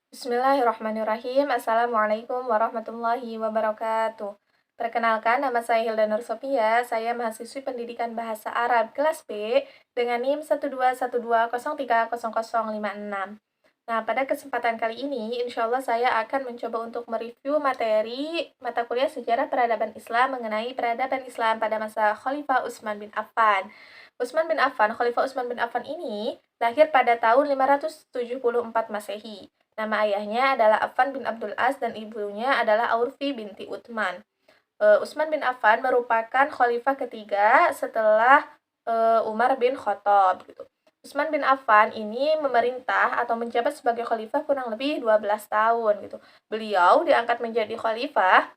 Bismillahirrahmanirrahim. Assalamualaikum warahmatullahi wabarakatuh. Perkenalkan, nama saya Hilda Nur Sophia. Saya mahasiswi pendidikan bahasa Arab kelas B dengan NIM 12120300056. Nah, pada kesempatan kali ini, insya Allah saya akan mencoba untuk mereview materi mata kuliah Sejarah Peradaban Islam mengenai peradaban Islam pada masa Khalifah Utsman bin Affan. Khalifah Utsman bin Affan ini lahir pada tahun 574 Masehi. Nama ayahnya adalah Affan bin Abdul As dan ibunya adalah Aurfi binti Utsman. Utsman bin Affan merupakan khalifah ketiga setelah Umar bin Khattab gitu. Utsman bin Affan ini memerintah atau menjabat sebagai khalifah kurang lebih 12 tahun gitu. Beliau diangkat menjadi khalifah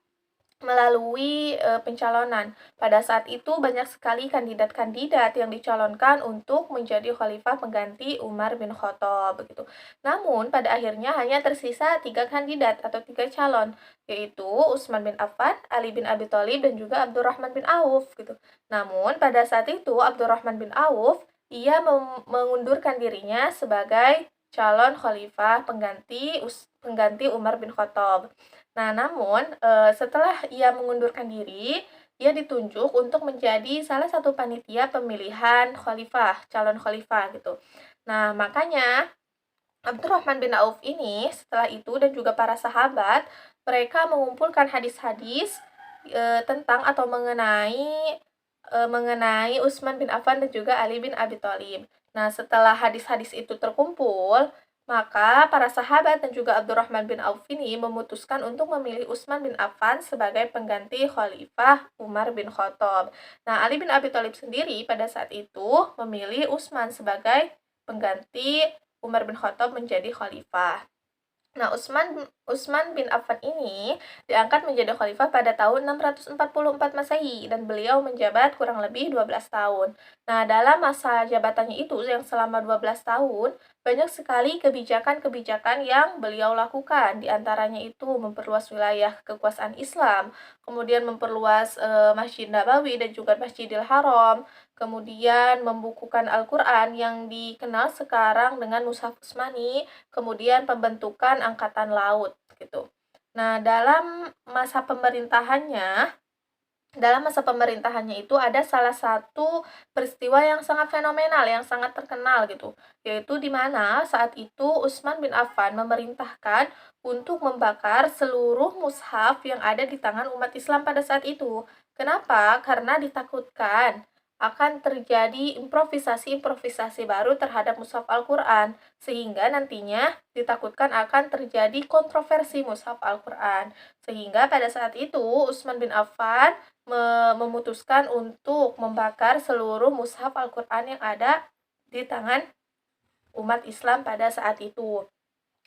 melalui pencalonan. Pada saat itu banyak sekali kandidat-kandidat yang dicalonkan untuk menjadi khalifah pengganti Umar bin Khattab begitu. Namun pada akhirnya hanya tersisa 3 kandidat atau 3 calon, yaitu Utsman bin Affan, Ali bin Abi Thalib dan juga Abdurrahman bin Auf gitu. Namun pada saat itu Abdurrahman bin Auf ia mengundurkan dirinya sebagai calon khalifah pengganti Umar bin Khattab. Nah, namun setelah ia mengundurkan diri, ia ditunjuk untuk menjadi salah satu panitia pemilihan khalifah, calon khalifah gitu. Nah, makanya Abdurrahman bin Auf ini setelah itu dan juga para sahabat, mereka mengumpulkan hadis-hadis tentang atau mengenai Utsman bin Affan dan juga Ali bin Abi Thalib. Nah, setelah hadis-hadis itu terkumpul, maka para sahabat dan juga Abdurrahman bin Auf ini memutuskan untuk memilih Utsman bin Affan sebagai pengganti Khalifah Umar bin Khattab. Nah, Ali bin Abi Thalib sendiri pada saat itu memilih Utsman sebagai pengganti Umar bin Khattab menjadi khalifah. Nah, Utsman bin Affan ini diangkat menjadi khalifah pada tahun 644 Masehi dan beliau menjabat kurang lebih 12 tahun. Nah, dalam masa jabatannya itu yang selama 12 tahun, banyak sekali kebijakan-kebijakan yang beliau lakukan. Di antaranya itu memperluas wilayah kekuasaan Islam, kemudian memperluas Masjid Nabawi dan juga Masjidil Haram, kemudian membukukan Al-Qur'an yang dikenal sekarang dengan Mushaf Utsmani, kemudian pembentukan angkatan laut gitu. Nah, dalam masa pemerintahannya itu ada salah satu peristiwa yang sangat fenomenal, yang sangat terkenal gitu, yaitu di mana saat itu Utsman bin Affan memerintahkan untuk membakar seluruh mushaf yang ada di tangan umat Islam pada saat itu. Kenapa? Karena ditakutkan akan terjadi improvisasi-improvisasi baru terhadap mushaf Al-Qur'an, sehingga nantinya ditakutkan akan terjadi kontroversi mushaf Al-Qur'an. Sehingga pada saat itu Utsman bin Affan memutuskan untuk membakar seluruh mushaf Al-Qur'an yang ada di tangan umat Islam pada saat itu.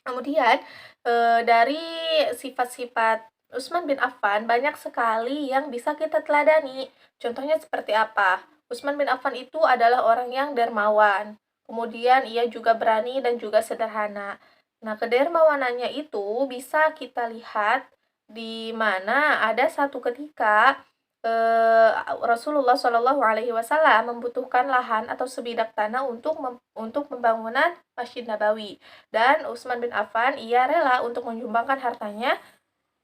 Kemudian, dari sifat-sifat Utsman bin Affan banyak sekali yang bisa kita teladani. Contohnya seperti apa? Utsman bin Affan itu adalah orang yang dermawan. Kemudian ia juga berani dan juga sederhana. Nah, kedermawanannya itu bisa kita lihat di mana ada satu ketika Rasulullah Shallallahu Alaihi Wasallam membutuhkan lahan atau sebidak tanah untuk pembangunan Masjid Nabawi, dan Utsman bin Affan ia rela untuk menyumbangkan hartanya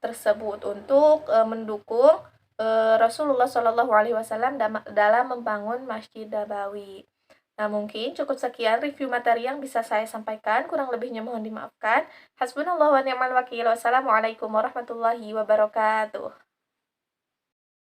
tersebut untuk mendukung Rasulullah Shallallahu Alaihi Wasallam dalam membangun Masjid Nabawi. Nah, mungkin cukup sekian review materi yang bisa saya sampaikan, kurang lebihnya mohon dimaafkan. Hasbunallah wa ni'mal wakil. Wassalamualaikum warahmatullahi wabarakatuh.